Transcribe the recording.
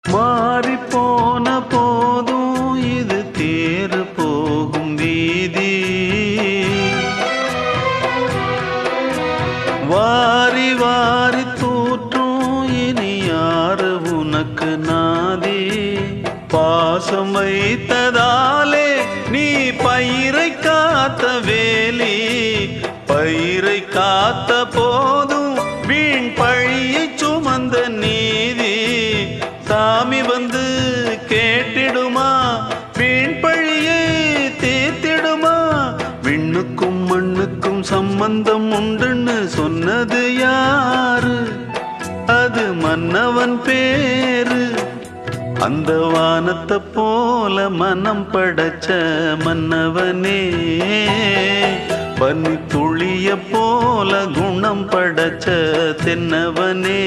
மாறி போன போதும் இது தேறு போகும் வீதி. வாரி வாரி தூற்றும் இனி யாரு உனக்கு நாதி. பாசம் வைத்ததாலே நீ பயிரை காத்த வேலி. பயிரை காத்த போதும் வீண் பழியை சுமந்த நீதி. சாமி வந்து கேட்டிடுமா வீண் பழியை தீர்த்திடுமா. விண்ணுக்கும் மண்ணுக்கும் சம்பந்தம் உண்டுன்னு சொன்னது யாரு? அது மன்னவன் பேரு. அந்த வானத்தை போல மனம் படைச்ச மன்னவனே. பனி துளிய போல குணம் படைச்ச தென்னவனே.